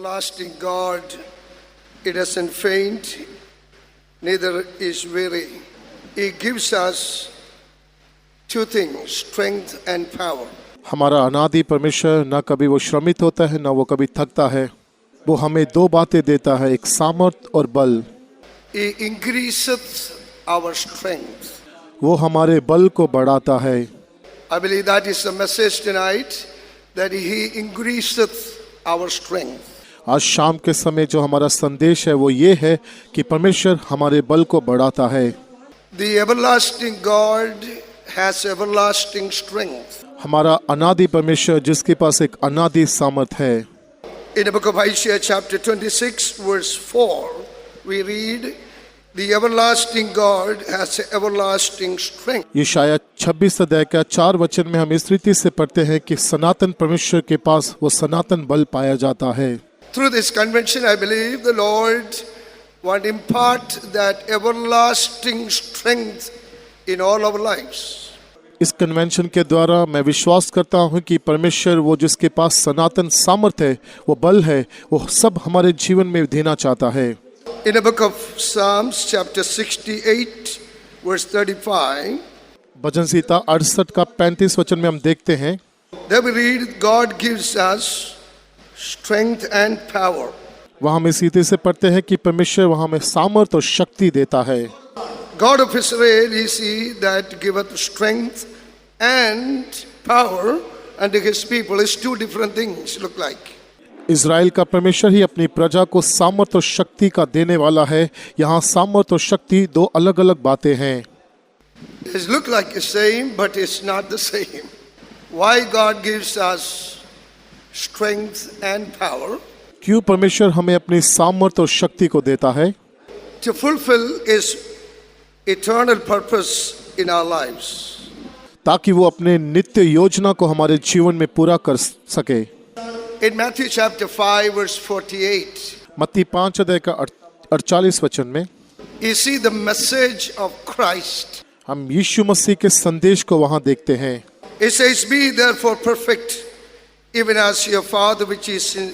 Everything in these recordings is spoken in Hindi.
everlasting God, it doesn't faint, neither is weary. He gives us two things, strength and power. हमारा अनादि परमेश्वर न कभी वो श्रमित होता है न वो कभी थकता है। वो हमें दो बातें देता है, एक सामर्थ और बल। He increaseth our strength. वो हमारे बल को बढ़ाता है। I believe that is the message tonight, that He increaseth our strength. आज शाम के समय जो हमारा संदेश है वो ये है कि परमेश्वर हमारे बल को बढ़ाता है। The everlasting God has everlasting strength. हमारा अनादि परमेश्वर जिसके पास एक अनादि सामर्थ है। In the book of Isaiah chapter 26 verse 4, we read, the everlasting God has everlasting strength. यशायाह 26 अध्याय का 4 वचन में हम इस रीति से पढ़ते हैं कि सनातन परमेश्वर के पास वो सनातन बल पाया जाता है। Through this convention, I believe the Lord want to impart that everlasting strength in all our lives. इस कन्वेंशन के द्वारा मैं विश्वास करता हूं कि परमेश्वर वो जिसके पास सनातन सामर्थ है, वो बल है, वो सब हमारे जीवन में देना चाहता है। In the book of Psalms chapter 68 verse 35, भजन संहिता 68 का 35 वचन में हम देखते हैं, there we read, God gives us strength and power. वहाँ हम इस रीति से पढ़ते हैं कि परमेश्वर वहाँ हमें सामर्थ और शक्ति देता है। God of Israel is He that giveth strength and power unto His people. It's two different things look like. Israel का परमेश्वर ही अपनी प्रजा को सामर्थ और शक्ति का देने वाला है। यहाँ सामर्थ और शक्ति दो अलग अलग बातें हैं। It look like the same, but it's not the same. Why God gives us strength and power? क्यों परमेश्वर हमें अपनी सामर्थ और शक्ति को देता है? To fulfill His eternal purpose in our lives. ताकि वो अपने नित्य योजना को हमारे जीवन में पूरा कर सके। In Matthew chapter 5 verse 48, मत्ती 5 अध्याय का 48 वचन में you see the message of Christ. हम यीशु मसीह के संदेश को वहाँ देखते हैं। It says, be therefore perfect, even as your Father which is in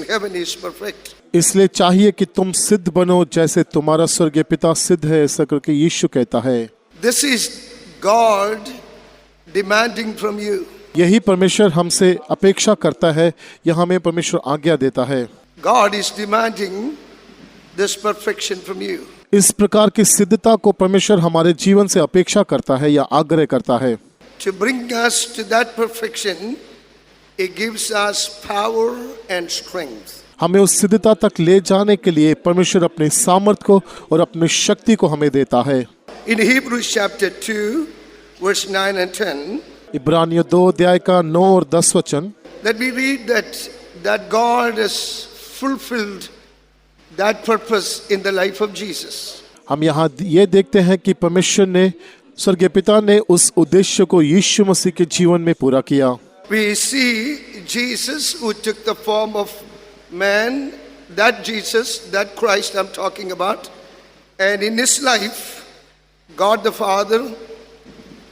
heaven is perfect. इसलिए चाहिए कि तुम सिद्ध बनो जैसे तुम्हारा स्वर्गीय पिता सिद्ध है, ऐसा करके यीशु कहता है। This is God demanding from you. यही परमेश्वर हमसे अपेक्षा करता है, यह हमें परमेश्वर आज्ञा देता है। God is demanding this perfection from you. इस प्रकार की सिद्धता को परमेश्वर हमारे जीवन से अपेक्षा करता है या आग्रह करता है। To bring us to that perfection, it gives us power and strength. हमें उस सिद्धता तक ले जाने के लिए परमेश्वर अपने सामर्थ को और अपनी शक्ति को हमें देता है। In Hebrews chapter 2 verse 9 and 10, इब्रानियों 2 अध्याय का 9 और 10 वचन, that we read that God has fulfilled that purpose in the life of Jesus. हम यहाँ ये देखते हैं कि परमेश्वर ने स्वर्गीय पिता ने उस उद्देश्य को यीशु मसीह के जीवन में पूरा किया। We see Jesus who took the form of man, that Jesus, that Christ I'm talking about, and in his life, God the Father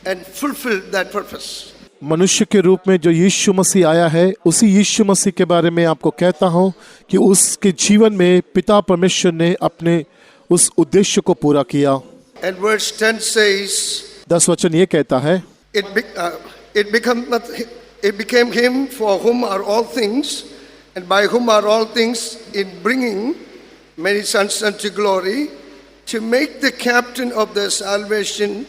and fulfilled that purpose. मनुष्य के रूप में जो यीशु मसीह आया है, उसी यीशु मसीह के बारे में आपको कहता हूँ कि उसके जीवन में पिता परमेश्वर ने अपने उस उद्देश्य को पूरा किया। And verse 10 says, 10 वचन ये कहता है, it became him for whom are all things, and by whom are all things, in bringing many sons unto glory, to make the captain of their salvation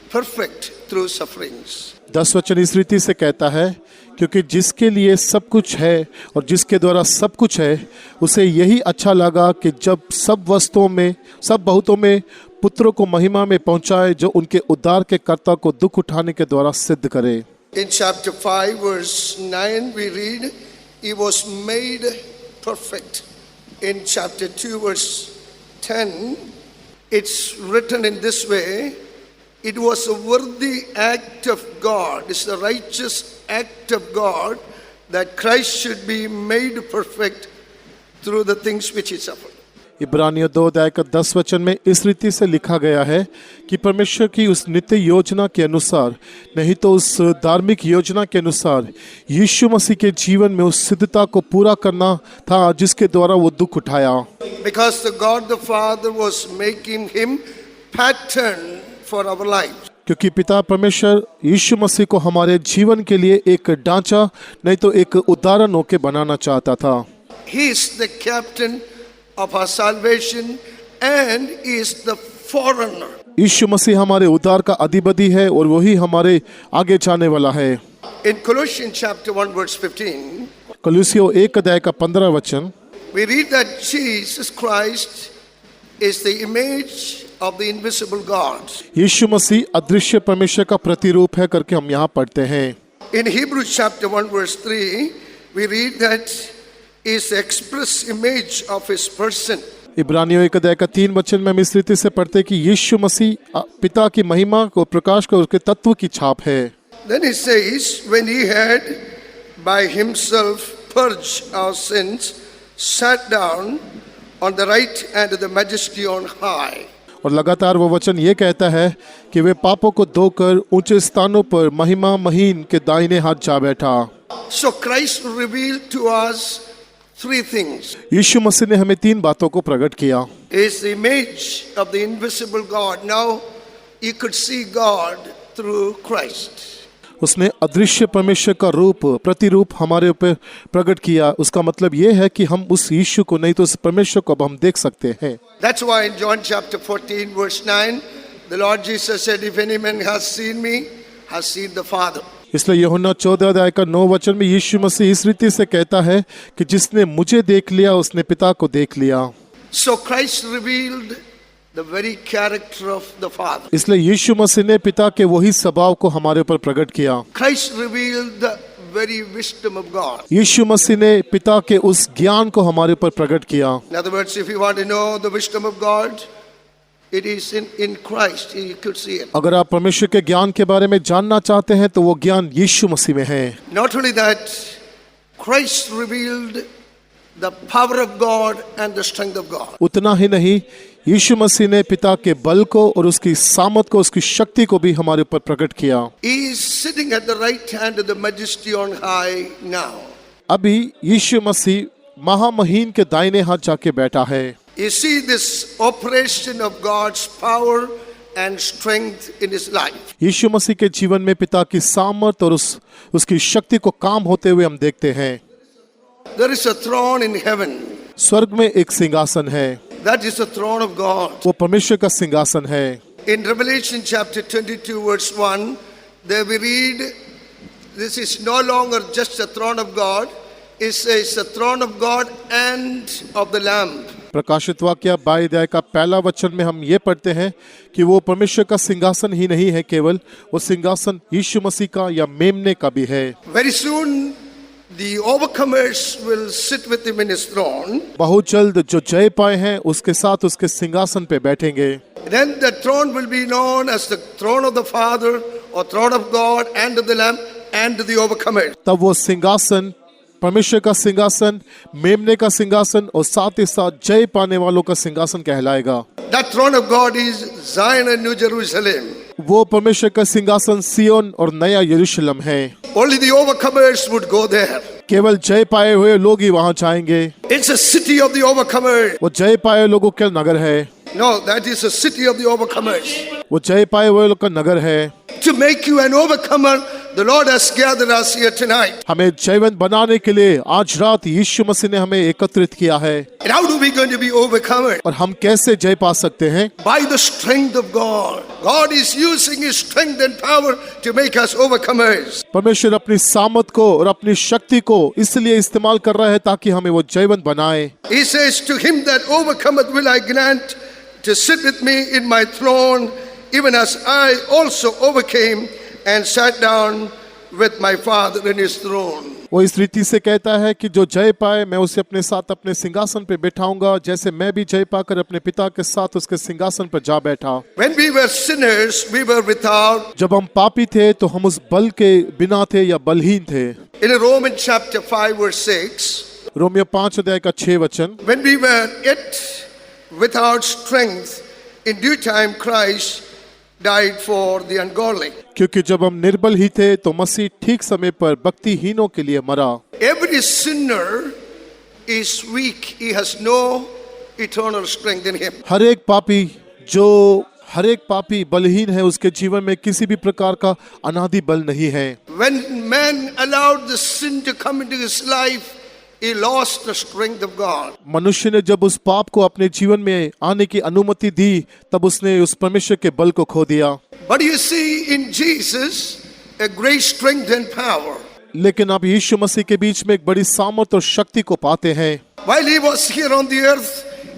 perfect through sufferings. 10 वचन इस रीति से कहता है, क्योंकि जिसके लिए सब कुछ है और जिसके द्वारा सब कुछ है, उसे यही अच्छा लगा कि जब सब बहुतों में पुत्रों को महिमा में पहुंचाए, जो उनके उद्धार के कर्ता को दुख उठाने के द्वारा सिद्ध करे। In chapter 5 verse 9 we read, he was made perfect. In chapter 2 verse 10, it's written in this way, it was a worthy act of God, it's the righteous act of God that Christ should be made perfect through the things which he suffered. इब्रानियों 2 अध्याय का 10 वचन में इस रीति से लिखा गया है कि परमेश्वर की उस नित्य योजना के अनुसार, नहीं तो उस धार्मिक योजना के अनुसार यीशु मसीह के जीवन में उस सिद्धता को पूरा करना था जिसके द्वारा वो दुख उठाया। Because the God the Father was making him pattern for our life. क्योंकि पिता परमेश्वर यीशु मसीह को हमारे जीवन के लिए एक ढांचा, नहीं तो एक उदाहरण होके बनाना चाहता था। He is the captain of our salvation and he is the forerunner. यीशु मसीह हमारे उद्धार का अधिपति है और वही हमारे आगे जाने वाला है। In Colossians chapter 1 verse 15, कलुसियों 1 अध्याय का 15 वचन, we read that Jesus Christ is the image of the invisible God. यीशु मसीह अदृश्य परमेश्वर का प्रतिरूप है करके हम यहाँ पढ़ते हैं। In Hebrews chapter 1 verse 3, we read that he is the express image of his person. इब्रानियों 1 अध्याय का 3 वचन में हम इस रीति से पढ़ते हैं कि यीशु मसीह पिता की महिमा को, प्रकाश को, उसके तत्व की छाप है। Then he says, when he had by himself purged our sins, sat down on the right hand of the majesty on high. और लगातार वो वचन ये कहता है कि वे पापों को धोकर ऊंचे स्थानों पर महिमा महीन के दाहिने हाथ जा बैठा। So Christ revealed to us three things. यीशु मसीह ने हमें 3 बातों को प्रकट किया। He is the image of the invisible God. Now you could see God through Christ. उसने अदृश्य परमेश्वर का रूप, प्रतिरूप हमारे ऊपर प्रकट किया। उसका मतलब ये है कि हम उस यीशु को, नहीं तो उस परमेश्वर को अब हम देख सकते हैं। That's why in John chapter 14 verse 9, the Lord Jesus said, if any man has seen me, has seen the Father. इसलिए यूहन्ना 14 अध्याय का 9 वचन में यीशु मसीह इस रीति से कहता है कि जिसने मुझे देख लिया उसने पिता को देख लिया। So Christ revealed the very character of the Father. इसलिए यीशु मसीह ने पिता के वही स्वभाव को हमारे ऊपर प्रकट किया। Christ revealed the very wisdom of God. यीशु मसीह ने पिता के उस ज्ञान को हमारे ऊपर प्रकट किया। In other words, if you want to know the wisdom of God, it is in Christ. You could see it. अगर आप परमेश्वर के ज्ञान के बारे में जानना चाहते हैं तो वो ज्ञान यीशु मसीह में है। Not only that, Christ revealed the power of God and the strength of God. उतना ही नहीं, यीशु मसीह ने पिता के बल को और उसकी सामर्थ को, उसकी शक्ति को भी हमारे ऊपर प्रकट किया। He is sitting at the right hand of the majesty on high now. अभी यीशु मसीह महामहीन के दाहिने हाथ जाके बैठा है। You see this operation of God's power and strength in his life. यीशु मसीह के जीवन में पिता की सामर्थ और उसकी शक्ति को काम होते हुए हम देखते हैं। There is a throne in heaven. स्वर्ग में एक सिंहासन है, That is the throne of God. वो परमेश्वर का सिंहासन है। In Revelation chapter 22 verse 1, there we read, this is no longer just the throne of God, it says the throne of God and of the Lamb. प्रकाशित वाक्य 22 अध्याय का पहला वचन में हम ये पढ़ते हैं कि वो परमेश्वर का सिंहासन ही नहीं है केवल, वो सिंहासन यीशु मसीह का या मेमने का भी है। Very soon the overcomers will sit with him in his throne. बहुत जल्द जो जय पाए हैं उसके साथ उसके सिंहासन पे बैठेंगे। Then the throne will be known as the throne of the Father or throne of God and of the Lamb and the overcomers. तब वो सिंहासन, परमेश्वर का सिंहासन, मेमने का सिंहासन और साथ ही साथ जय पाने वालों का सिंहासन कहलाएगा। That throne of God is Zion and New Jerusalem. वो परमेश्वर का सिंहासन सियोन और नया यरूशलेम है। Only the overcomers would go there. केवल जय पाए हुए लोग ही वहां जाएंगे। It's a city of the overcomers. वो जय पाए लोगों का नगर है। No, that is a city of the overcomers. वो जय पाए हुए लोग का नगर है। To make you an overcomer, the Lord has gathered us here tonight. हमें जयवंत बनाने के लिए आज रात यीशु मसीह ने हमें एकत्रित किया है। And how do we going to be overcomers? और हम कैसे जय पा सकते हैं? By the strength of God. God is using His strength and power to make us overcomers. परमेश्वर अपनी सामर्थ को और अपनी शक्ति को इसलिए इस्तेमाल कर रहा है ताकि हमें वो जयवंत बनाए। He says, to him that overcometh will I grant to sit with me in my throne, even as I also overcame and sat down with my Father in his throne. वो इस रीति से कहता है कि जो जय पाए मैं उसे अपने साथ अपने सिंहासन पे बैठाऊंगा, जैसे मैं भी जय पाकर अपने पिता के साथ उसके सिंहासन पर जा बैठा। When we were sinners, we were without. जब हम पापी थे तो हम उस बल के बिना थे या बलहीन थे। In Romans chapter 5 verse 6, Romeo 5 अध्याय का 6 वचन, when we were yet without strength, in due time Christ died for the ungodly. क्योंकि जब हम निर्बल ही थे तो मसीह ठीक समय पर भक्तिहीनों के लिए मरा। Every sinner is weak. He has no eternal strength in him. हर एक पापी बलहीन है, उसके जीवन में किसी भी प्रकार का अनादि बल नहीं है। When man allowed the sin to come into his life, he lost the strength of God. मनुष्य ने जब उस पाप को अपने जीवन में आने की अनुमति दी, तब उसने उस परमेश्वर के बल को खो दिया। But you see in Jesus a great strength and power. लेकिन आप यीशु मसीह के बीच में एक बड़ी सामर्थ और शक्ति को पाते हैं। While he was here on the earth,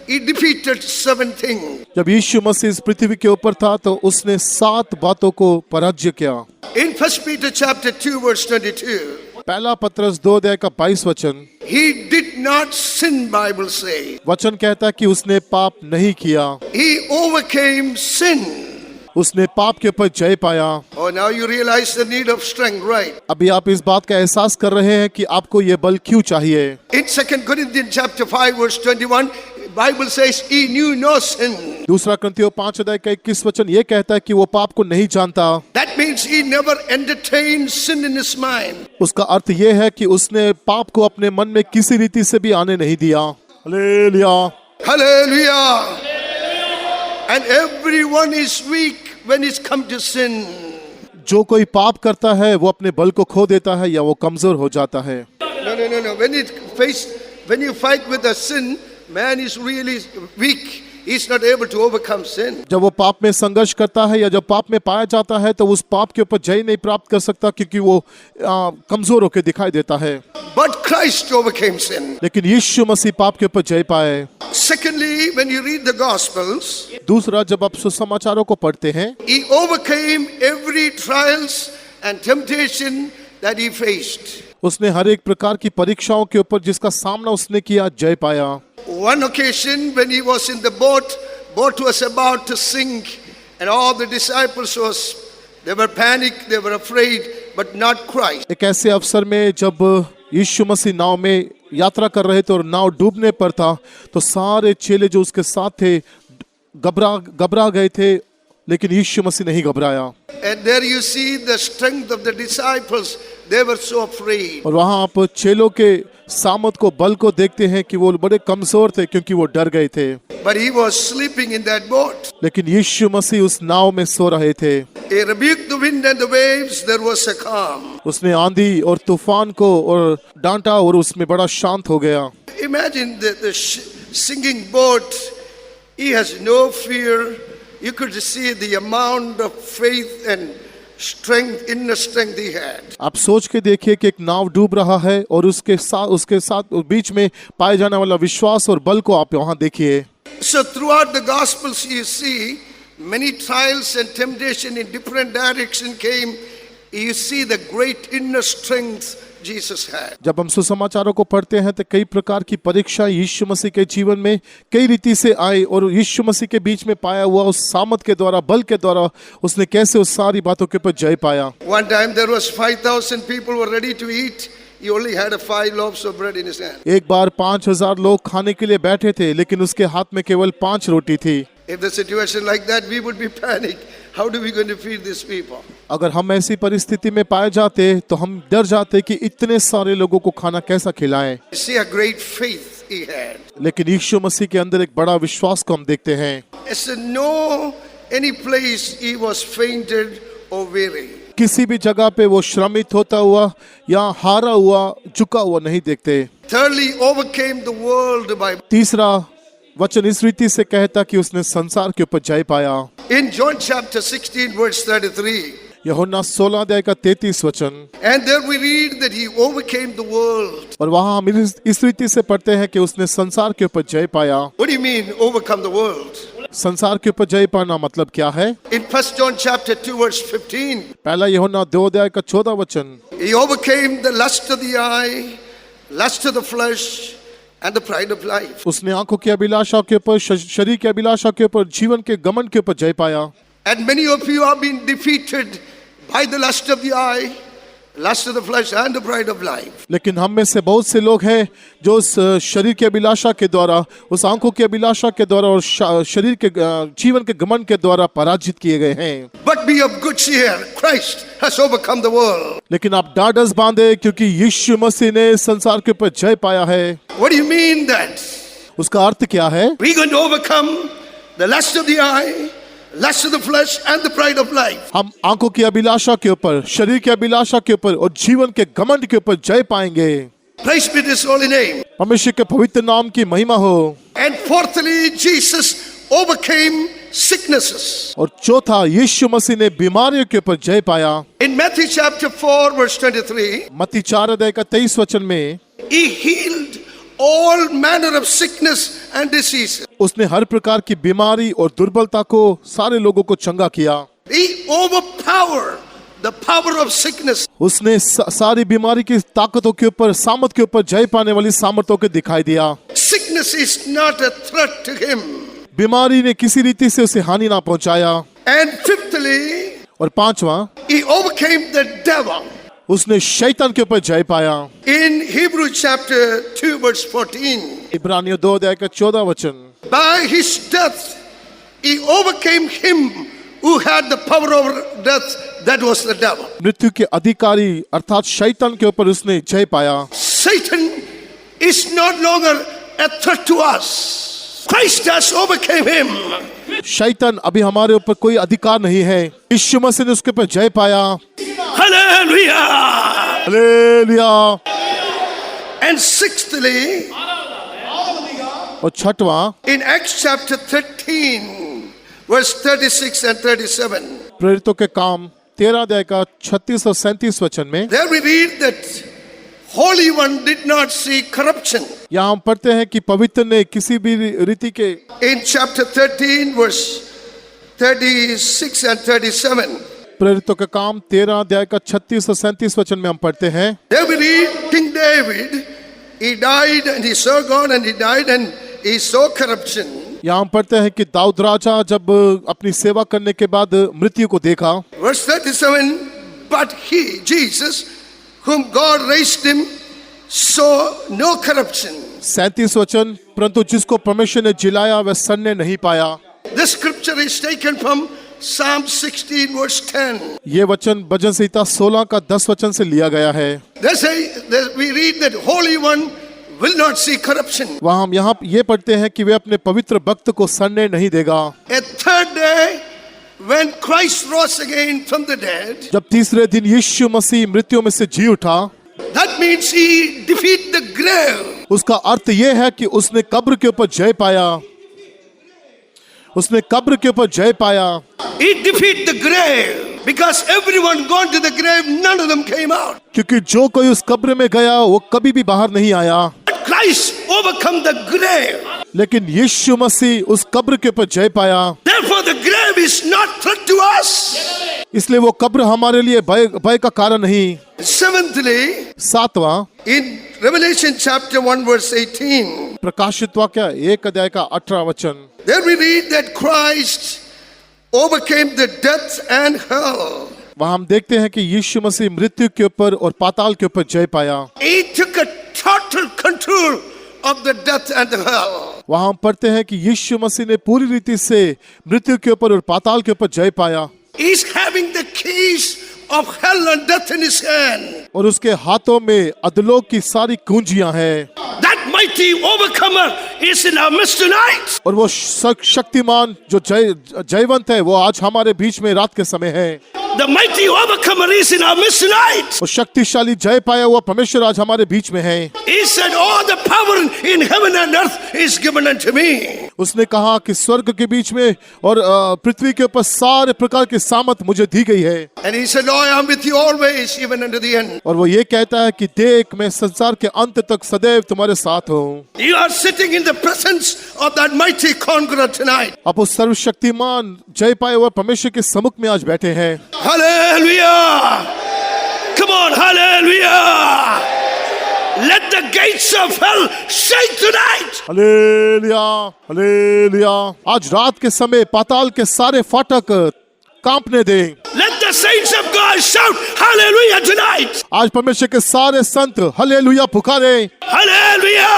he defeated 7 things. जब यीशु मसीह इस पृथ्वी के ऊपर था तो उसने 7 बातों को पराजय किया। In 1 Peter chapter 2 verse 22, पहला पत्रस 2 अध्याय का 22 वचन, he did not sin, Bible say. वचन कहता है कि उसने पाप नहीं किया, He overcame sin. उसने पाप के ऊपर जय पाया। Oh, now you realize the need of strength, right? अभी आप इस बात का एहसास कर रहे हैं कि आपको ये बल क्यों चाहिए। In 2 Corinthians chapter 5 verse 21, Bible says he knew no sin. दूसरा कुरिन्थियों 5 अध्याय का 21 वचन ये कहता है कि वो पाप को नहीं जानता। That means he never entertained sin in his mind. उसका अर्थ ये है कि उसने पाप को अपने मन में किसी रीति से भी आने नहीं दिया। Hallelujah. Hallelujah. And everyone is weak when it's come to sin. जो कोई पाप करता है वो अपने बल को खो देता है या वो कमजोर हो जाता है। No. When you fight with a sin, man is really weak. He's not able to overcome sin. जब वो पाप में संघर्ष करता है या जब पाप में पाया जाता है तो उस पाप के ऊपर जय नहीं प्राप्त कर सकता, क्योंकि वो कमजोर होकर दिखाई देता है। But Christ overcame sin. लेकिन यीशु मसीह पाप के ऊपर जय पाए। Secondly, when you read the Gospels, दूसरा, जब आप सुसमाचारों को पढ़ते हैं, he overcame every trials and temptation that he faced. उसने हर एक प्रकार की परीक्षाओं के ऊपर जिसका सामना उसने किया, जय पाया। One occasion when he was in the boat was about to sink, and all the disciples they were panicked, they were afraid, but not Christ. एक ऐसे अवसर में जब यीशु मसीह नाव में यात्रा कर रहे थे और नाव डूबने पर था, तो सारे चेले जो उसके साथ थे घबरा गए थे, लेकिन यीशु मसीह नहीं घबराया। And there you see the strength of the disciples. They were so afraid. और वहाँ आप चेलों के सामर्थ को, बल को देखते हैं कि वो बड़े कमजोर थे क्योंकि वो डर गए थे। But he was sleeping in that boat. लेकिन यीशु मसीह उस नाव में सो रहे थे। He rebuked the wind and the waves. There was a calm. उसने आंधी और तूफान को और डांटा और उसमें बड़ा शांत हो गया। Imagine the sinking boat. He has no fear. You could see the amount of faith and strength, inner strength he had. आप सोच के देखिए कि एक नाव डूब रहा है और उसके साथ बीच में पाए जाने वाला विश्वास और बल को आप वहां देखिए। So throughout the Gospels you see many trials and temptation in different direction came. You see the great inner strength Jesus had. जब हम सुसमाचारों को पढ़ते हैं तो कई प्रकार की परीक्षा यीशु मसीह के जीवन में कई रीति से आई, और यीशु मसीह के बीच में पाया हुआ उस सामर्थ के द्वारा, बल के द्वारा उसने कैसे उस सारी बातों के ऊपर जय पाया। One time there was 5,000 people were ready to eat. He only had 5 loaves of bread in his hand. एक बार 5,000 लोग खाने के लिए बैठे थे, लेकिन उसके हाथ में केवल 5 रोटी थी। If the situation like that, we would be panicked. How do we going to feed these people? अगर हम ऐसी परिस्थिति में पाए जाते तो हम डर जाते कि इतने सारे लोगों को खाना कैसा खिलाएं। You see a great faith he had. लेकिन यीशु मसीह के अंदर एक बड़ा विश्वास को हम देखते हैं। It's no any place he was fainted or weary. किसी भी जगह पे वो श्रमित होता हुआ या हारा हुआ, झुका हुआ नहीं देखते। Thirdly, overcame the world by. तीसरा वचन इस रीति से कहता कि उसने संसार के ऊपर जय पाया। In John chapter 16 verse 33. यूहन्ना 16 अध्याय का 33 वचन। And there we read that he overcame the world. और वहाँ हम इस रीति से पढ़ते हैं कि उसने संसार के ऊपर जय पाया। What do you mean overcome the world? संसार के ऊपर जय पाना मतलब क्या है? In 1 John chapter 2 verse 15. पहला यूहन्ना 2 अध्याय का 14 वचन। He overcame the lust of the eye, lust of the flesh, and the pride of life. उसने आंखों की अभिलाषा के ऊपर, शरीर की अभिलाषा के ऊपर, जीवन के गमन के ऊपर जय पाया। And many of you have been defeated by the lust of the eye, lust of the flesh and the pride of life. लेकिन हम में से बहुत से लोग हैं जो उस शरीर की अभिलाषा के द्वारा, उस आंखों की अभिलाषा के द्वारा और शरीर के जीवन के घमंड के द्वारा पराजित किए गए हैं। But be of good cheer, Christ has overcome the world. लेकिन आप ढाढ़स बांधे क्योंकि यीशु मसीह ने संसार के ऊपर जय पाया है। What do you mean that? उसका अर्थ क्या है? We're going to overcome the lust of the eye, lust of the flesh and the pride of life. हम आंखों की अभिलाषा के ऊपर, शरीर की अभिलाषा के ऊपर और जीवन के घमंड के ऊपर जय पाएंगे। Praise be His holy name. परमेश्वर के पवित्र नाम की महिमा हो। And fourthly, Jesus overcame sicknesses. और चौथा, यीशु मसीह ने बीमारियों के ऊपर जय पाया। In Matthew chapter 4 verse 23, मत्ती 4:23 वचन में He healed all manner of sickness and diseases. उसने हर प्रकार की बीमारी और दुर्बलता को सारे लोगों को चंगा किया। He overpowered the power of sickness. उसने सारी बीमारी की ताकतों के ऊपर, सामर्थ के ऊपर जय पाने वाली सामर्थों को दिखाई दिया। Sickness is not a threat to him. बीमारी ने किसी रीति से उसे हानि ना पहुंचाया। And fifthly, और पांचवा, he overcame the devil. उसने शैतान के ऊपर जय पाया। In Hebrew chapter 2 verse 14, इब्रानियों 2:14 वचन, by his death he overcame him who had the power over death, that was the devil. मृत्यु के अधिकारी अर्थात शैतान के ऊपर उसने जय पाया। Satan is not longer a threat to us. Christ has overcame him. शैतान अभी हमारे ऊपर कोई अधिकार नहीं है। यीशु मसीह ने उसके ऊपर जय पाया। Hallelujah. हालेलुया। And sixthly, और छठवां, in Acts chapter 13 verse 36 and 37, प्रेरितों के काम 13 अध्याय का 36 और 37 वचन में there we read that Holy One did not see corruption. यहाँ हम पढ़ते हैं कि पवित्र ने किसी भी रीति के, In chapter 13 verse 36 and 37, प्रेरितों के काम 13 अध्याय का 36 और 37 वचन में हम पढ़ते हैं, there we read King David, he died and he saw God and he died and he saw corruption. यहाँ हम पढ़ते हैं कि दाऊद राजा जब अपनी सेवा करने के बाद मृत्यु को देखा। Verse 37, but he, Jesus, whom God raised him, saw no corruption. 37 वचन, परंतु जिसको परमेश्वर ने जिलाया वह सड़ने नहीं पाया। This scripture is taken from Psalm 16 verse 10. ये वचन भजन संहिता 16 का 10 वचन से लिया गया है। We read that Holy One will not see corruption. वहाँ हम यहाँ ये पढ़ते हैं कि वे अपने पवित्र भक्त को सड़ने नहीं देगा। A third day, when Christ rose again from the dead, जब तीसरे दिन यीशु मसीह मृत्यु में से जी उठा, that means he defeated the grave. उसका अर्थ ये है कि उसने कब्र के ऊपर जय पाया। उसने कब्र के ऊपर जय पाया। He defeated the grave because everyone gone to the grave, none of them came out. क्योंकि जो कोई उस कब्र में गया वो कभी भी बाहर नहीं आया। But Christ overcome the grave. लेकिन यीशु मसीह उस कब्र के ऊपर जय पाया। Therefore the grave is not threat to us. इसलिए वो कब्र हमारे लिए भय का कारण नहीं। Seventhly, सातवां, in Revelation chapter 1 verse 18, प्रकाशित वाक्य 1 अध्याय का 18 वचन, there we read that Christ overcame the death and hell. वहाँ हम देखते हैं कि यीशु मसीह मृत्यु के ऊपर और पाताल के ऊपर जय पाया। He took a total control of the death and the hell. वहाँ हम पढ़ते हैं कि यीशु मसीह ने पूरी रीति से मृत्यु के ऊपर और पाताल के ऊपर जय पाया। He's having the keys of hell and death in his hand. और उसके हाथों में अधोलोक की सारी कुंजियां हैं। That mighty overcomer is in our midst tonight. और वो शक्तिमान जो जयवंत है वो आज हमारे बीच में रात के समय है। The mighty overcomer is in our midst tonight. वो शक्तिशाली जय पाया हुआ परमेश्वर आज हमारे बीच में है। He said, all the power in heaven and earth is given unto me. उसने कहा कि स्वर्ग के बीच में और पृथ्वी के ऊपर सारे प्रकार की सामर्थ मुझे दी गई है। And he said, I am with you always, even unto the end. और वो ये कहता है कि देख मैं संसार के अंत तक सदैव तुम्हारे साथ हूँ। You are sitting in the presence of that mighty conqueror tonight. आप उस सर्वशक्तिमान जय पाए हुए परमेश्वर के सम्मुख में आज बैठे हैं। Hallelujah! Come on, hallelujah! Let the gates of hell shake tonight. Hallelujah, hallelujah. आज रात के समय पाताल के सारे फाटक कांपने दें। Let the the saints of God shout hallelujah tonight. आज परमेश्वर के सारे संत हालेलुया पुकारे। Hallelujah!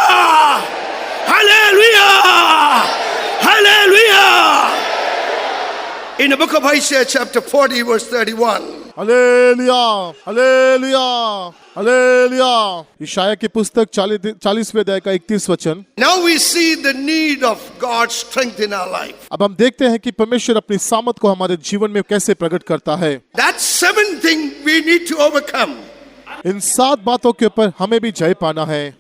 Hallelujah! Hallelujah! In the book of Isaiah chapter 40 verse 31. Hallelujah hallelujah hallelujah. यशायाह की पुस्तक 40वें अध्याय का 31 वचन। Now we see the need of God's strength in our life. अब हम देखते हैं कि परमेश्वर अपनी सामर्थ को हमारे जीवन में कैसे प्रकट करता है। That seventh thing we need to overcome. इन 7 बातों के ऊपर हमें भी जय पाना है।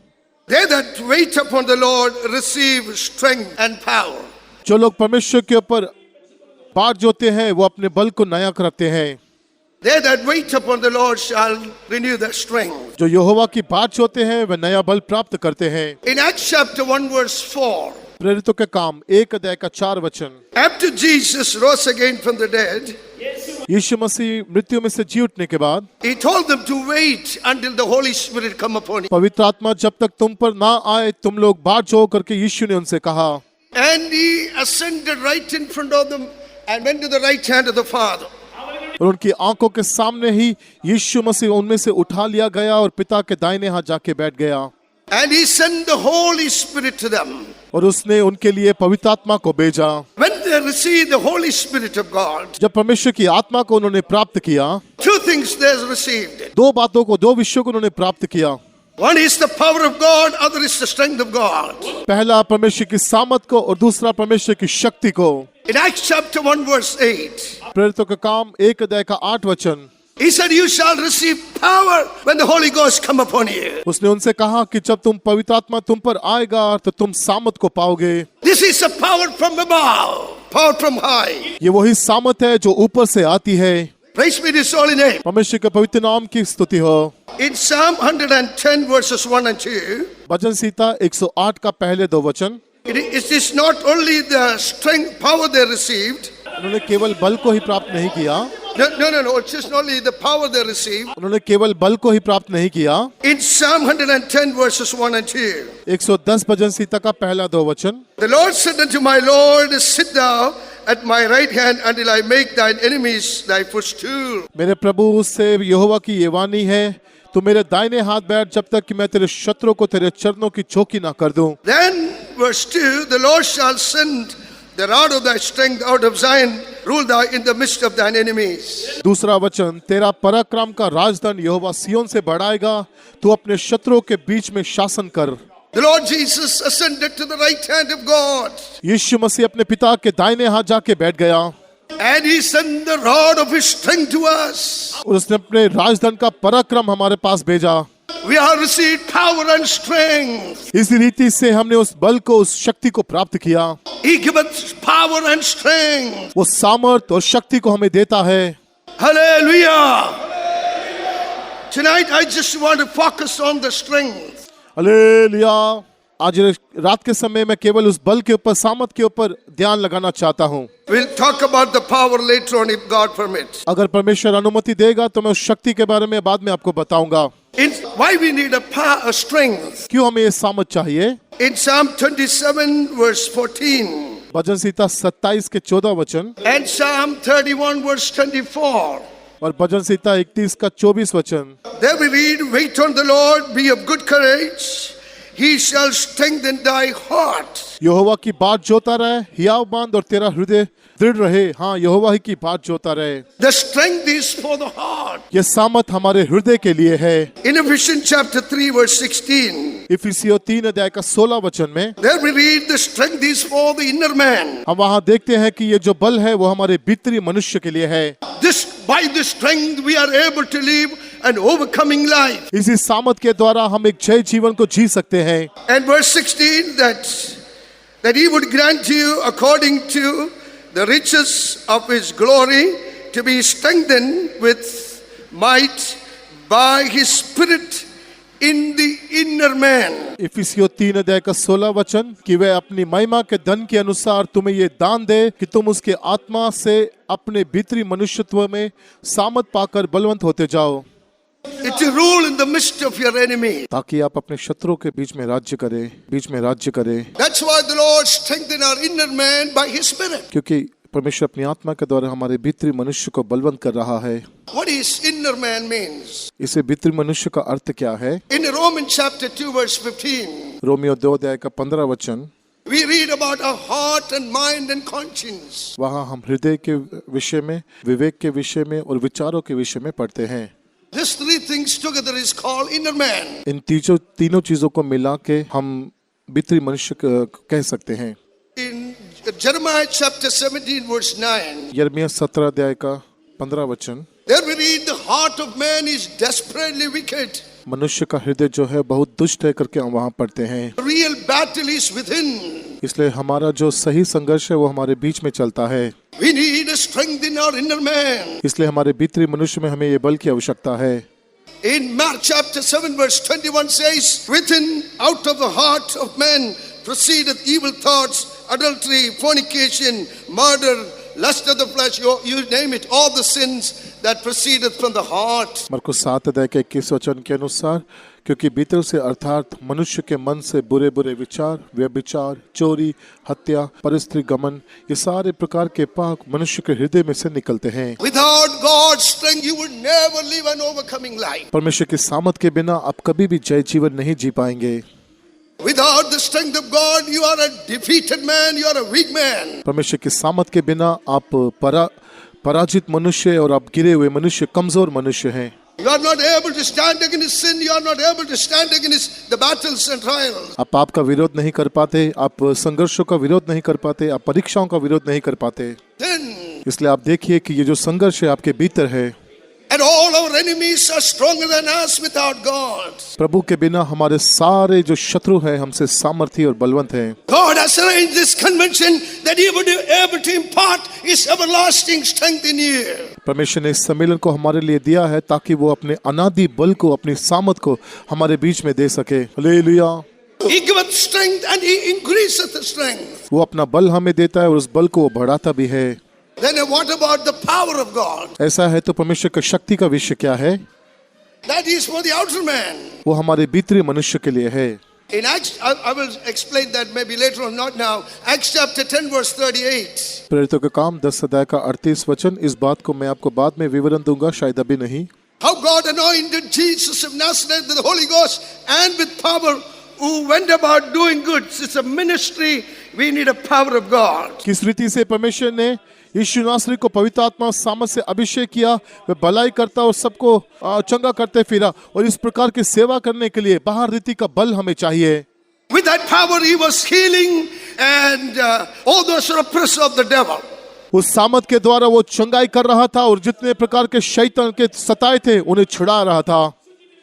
They that wait upon the Lord receive strength and power. जो लोग परमेश्वर के ऊपर बाट जोते हैं वो अपने बल को नया करते हैं। They that wait upon the Lord shall renew their strength. जो यहोवा की बाट जोते हैं वे नया बल प्राप्त करते हैं। In Acts chapter 1 verse 4. प्रेरितों के काम 1 अध्याय का 4 वचन। After Jesus rose again from the dead, यीशु मसीह मृत्यु में से जी उठने के बाद he told them to wait until the Holy Spirit come upon you. पवित्र आत्मा जब तक तुम पर ना आए तुम लोग बाट जो करके यीशु ने उनसे कहा। And he ascended right in front of them and went to the right hand of the Father. और उनकी आंखों के सामने ही यीशु मसीह उनमें से उठा लिया गया और पिता के दाहिने हाथ जाके बैठ गया। And he sent the Holy Spirit to them. और उसने उनके लिए पवित्र आत्मा को भेजा। When they received the Holy Spirit of God, जब परमेश्वर की आत्मा को उन्होंने प्राप्त किया 2 things they received. 2 बातों को 2 विषयों को उन्होंने प्राप्त किया। One is the power of God, other is the strength of God. पहला परमेश्वर की सामर्थ को और दूसरा परमेश्वर की शक्ति को। In Acts chapter 1 verse 8, प्रेरितों का काम 1 अध्याय का 8 वचन। he said, you shall receive power when the Holy Ghost come upon you. उसने उनसे कहा कि जब तुम पवित्र आत्मा तुम पर आएगा तो तुम सामर्थ को पाओगे। This is a power from above, power from high. ये वही सामर्थ है जो ऊपर से आती है। Praise be His holy name. परमेश्वर के पवित्र नाम की स्तुति हो। In Psalm 110 verses 1 and 2, भजन संहिता 108 का पहले 2 वचन। it is not only the strength, power they received. उन्होंने केवल बल को ही प्राप्त नहीं किया। No. It's just not only the power they received. उन्होंने केवल बल को ही प्राप्त नहीं किया। In Psalm 110 verses 1 and 2, 110 भजन संहिता का पहला 2 वचन। the Lord said unto my Lord, sit thou at my right hand until I make thine enemies thy footstool. मेरे प्रभु से यहोवा की ये वाणी है, तू मेरे दाहिने हाथ बैठ जब तक कि मैं तेरे शत्रुओं को तेरे चरणों की चौकी ना कर दूं। Then verse 2, the Lord shall send the rod of thy strength out of Zion, rule thou in the midst of thine enemies. दूसरा वचन, तेरा पराक्रम का राजदंड यहोवा सिय्योन से बढ़ाएगा, तू अपने शत्रुओं के बीच में शासन कर। The Lord Jesus ascended to the right hand of God, यीशु मसीह अपने पिता के दाहिने हाथ जाके बैठ गया and he sent the rod of his strength to us. और उसने अपने राजदंड का पराक्रम हमारे पास भेजा। We have received power and strength. इस रीति से हमने उस बल को उस शक्ति को प्राप्त किया। He giveth power and strength. वो सामर्थ और शक्ति को हमें देता है। Hallelujah. Tonight I just want to focus on the strength. Hallelujah. आज रात के समय मैं केवल उस बल के ऊपर सामर्थ के ऊपर ध्यान लगाना चाहता हूँ। We'll talk about the power later on if God permits. अगर परमेश्वर अनुमति देगा तो मैं उस शक्ति के बारे में बाद में आपको बताऊंगा। Why we need a strength. क्यों हमें ये सामर्थ चाहिए। In Psalm 27 verse 14 भजन संहिता 27 के 14 वचन and Psalm 31 verse 24. और भजन संहिता 31 का 24 वचन। There we read, wait on the Lord, be of good courage, he shall strengthen thy heart. यहोवा की बात जोता रहे, हियाव बांध और तेरा हृदय दृढ़ रहे। हाँ, यहोवा ही की बात जोता रहे। The strength is for the heart. ये सामर्थ हमारे हृदय के लिए है। In Ephesians chapter 3 verse 16, इफिसियों 3 अध्याय का 16 वचन में there we read, the strength is for the inner man. हम वहाँ देखते हैं कि ये जो बल है वो हमारे भीतरी मनुष्य के लिए है। By this strength we are able to live an overcoming life. इसी सामर्थ के द्वारा हम एक जय जीवन को जी सकते हैं। And verse 16, that he would grant you according to the riches of his glory to be strengthened with might by his spirit in the inner man. इफिसियों 3 अध्याय का 16 वचन कि वह अपनी महिमा के धन के अनुसार तुम्हें ये दान दे कि तुम उसके आत्मा से अपने भीतरी मनुष्यत्व में सामर्थ पाकर बलवंत होते जाओ। It's a rule in the midst of your enemy. ताकि आप अपने शत्रुओं के बीच में राज्य करें। That's why the Lord strengthened our inner man by his spirit. क्योंकि परमेश्वर अपनी आत्मा के द्वारा हमारे भीतरी मनुष्य को बलवंत कर रहा है। What is inner man means? इसे भीतरी मनुष्य का अर्थ क्या है? In Romans chapter 2 verse 15, Romeo 2 अध्याय का 15 वचन, we read about our heart and mind and conscience. वहाँ हम हृदय के विषय में, विवेक के विषय में और विचारों के विषय में पढ़ते हैं। These three things together is called inner man. इन तीनों चीजों को मिला के हम भीतरी मनुष्य कह सकते हैं। In Jeremiah chapter 17 verse 9, यिर्मयाह 17 अध्याय का 15 वचन, there we read the heart of man is desperately wicked. मनुष्य का हृदय जो है बहुत दुष्ट है करके हम वहाँ पढ़ते हैं। The real battle is within. इसलिए हमारा जो सही संघर्ष है वो हमारे बीच में चलता है। We need a strength in our inner man. इसलिए हमारे भीतरी मनुष्य में हमें ये बल की आवश्यकता है। In Mark chapter 7 verse 21 says, within out of the heart of man proceedeth evil thoughts, adultery, fornication, murder, lust of the flesh, you name it, all the sins that proceedeth from the heart. मरकुस 7 अध्याय के 21 वचन के अनुसार, क्योंकि भीतर से अर्थात मनुष्य के मन से बुरे बुरे विचार, व्यभिचार, चोरी, हत्या, परस्त्री गमन, ये सारे प्रकार के पाप मनुष्य के हृदय में से निकलते हैं। Without God's strength, you would never live an overcoming life. परमेश्वर की सामर्थ के बिना आप कभी भी जय जीवन नहीं जी पाएंगे। Without the strength of God, you are a defeated man, you are a weak man. परमेश्वर की सामर्थ के बिना आप पराजित मनुष्य और आप गिरे हुए मनुष्य, कमजोर मनुष्य हैं। You are not able to stand against sin, you are not able to stand against the battles and trials. आप पाप का विरोध नहीं कर पाते, आप संघर्षों का विरोध नहीं कर पाते, आप परीक्षाओं का विरोध नहीं कर पाते। Then, इसलिए आप देखिए कि ये जो संघर्ष है आपके भीतर है। and all our enemies are stronger than us without God. प्रभु के बिना हमारे सारे जो शत्रु हैं हमसे सामर्थी और बलवंत हैं। God has arranged this convention that He would be able to impart His everlasting strength in you. परमेश्वर ने इस सम्मेलन को हमारे लिए दिया है ताकि वो अपने अनादि बल को, अपनी सामर्थ को हमारे बीच में दे सके। Hallelujah. He giveth strength and He increaseth the strength. वो अपना बल हमें देता है और उस बल को वो बढ़ाता भी है। Then what about the power of God? ऐसा है तो परमेश्वर की शक्ति का विषय क्या है? That is for the outer man. वो हमारे भीतरी मनुष्य के लिए है। In Acts, I will explain that maybe later on, not now. Acts chapter 10 verse 38. प्रेरितों के काम 10 अध्याय का 38 वचन, इस बात को मैं आपको बाद में विवरण दूंगा, शायद अभी नहीं। How God anointed Jesus of Nazareth with the Holy Ghost and with power, who went about doing good. It's a ministry. We need a power of God. किस रीति से परमेश्वर ने यीशु नासरी को पवित्र आत्मा सामर्थ से अभिषेक किया, वे भलाई करता और सबको चंगा करते फिरा, और इस प्रकार की सेवा करने के लिए बाहर रीति का बल हमें चाहिए। With that power He was healing and all those oppressors of the devil. उस सामर्थ के द्वारा वो चंगाई कर रहा था और जितने प्रकार के शैतान के सताए थे उन्हें छुड़ा रहा था।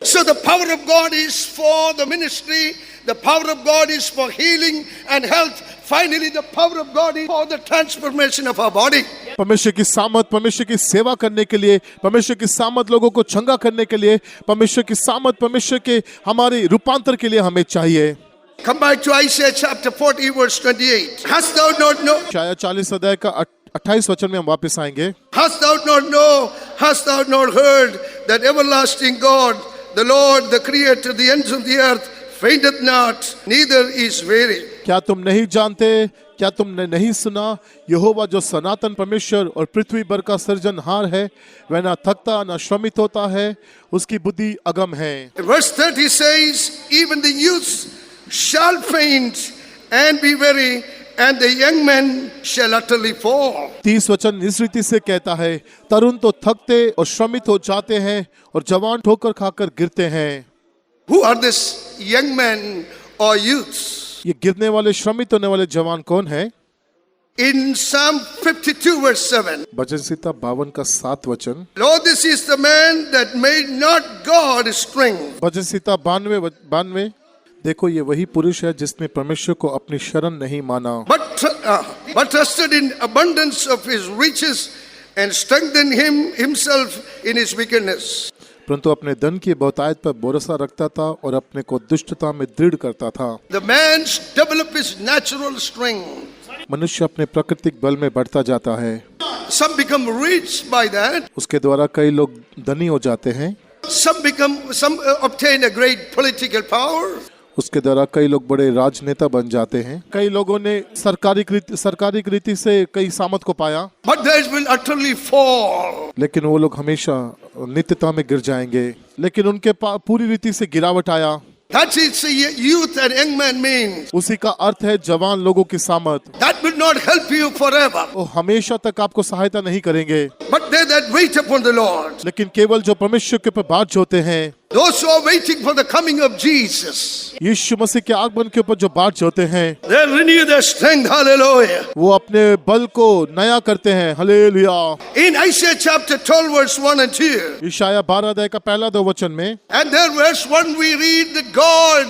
So the power of God is for the ministry, the power of God is for healing and health. Finally, the power of God is for the transformation of our body. परमेश्वर की सामर्थ परमेश्वर की सेवा करने के लिए, परमेश्वर की सामर्थ लोगों को चंगा करने के लिए, परमेश्वर की सामर्थ परमेश्वर के हमारे रूपांतर के लिए हमें चाहिए। Come back to Isaiah chapter 40 verse 28. Hast thou not known? शायद 40 अध्याय का 28 वचन में हम वापस आएंगे। Hast thou not known? Hast thou not heard that everlasting God, the Lord, the Creator, the ends of the earth, fainteth not, neither is weary. क्या तुम नहीं जानते, क्या तुमने नहीं सुना, यहोवा जो सनातन परमेश्वर और पृथ्वी भर का सृजनहार है, वह ना थकता ना श्रमित होता है, उसकी बुद्धि अगम है। Verse 30 says, even the youths shall faint and be weary, and the young men shall utterly fall. 30 वचन इस रीति से कहता है, तरुण तो थकते और श्रमित हो जाते हैं और जवान ठोकर खाकर गिरते हैं। Who are these young men or youths? ये गिरने वाले, श्रमित होने वाले जवान कौन है? In Psalm 52 verse 7. भजन संहिता 52 का 7 वचन, Lord, this is the man that made not God his strength. भजन संहिता 92, देखो ये वही पुरुष है जिसने परमेश्वर को अपनी शरण नहीं माना, But trusted in abundance of his riches and strengthened himself in his wickedness. परंतु अपने धन की बहुतायत पर भरोसा रखता था और अपने को दुष्टता में दृढ़ करता था। The man develop his natural strength. मनुष्य अपने प्राकृतिक बल में बढ़ता जाता है। Some become rich by that. उसके द्वारा कई लोग धनी हो जाते हैं। Some obtain a great political power. उसके द्वारा कई लोग बड़े राजनेता बन जाते हैं। कई लोगों ने सरकारी रीति से कई सामत को पाया, but they will utterly fall. लेकिन वो लोग हमेशा नित्यता में गिर जाएंगे। लेकिन उनके पूरी रीति से गिरावट आया। That is youth and young man means. उसी का अर्थ है जवान लोगों की सामत। That will not help you forever. वो हमेशा तक आपको सहायता नहीं करेंगे, But they that wait upon the Lord, लेकिन केवल जो परमेश्वर के ऊपर बात जोते हैं, those who are waiting for the coming of Jesus, यीशु मसीह के आगमन के ऊपर जो बात जोते हैं, they renew their strength. Hallelujah. वो अपने बल को नया करते हैं। Hallelujah. In Isaiah chapter 12 verse 1 and 2, इशाया 12 अध्याय का पहला 2 वचन में, and there verse 1 we read that God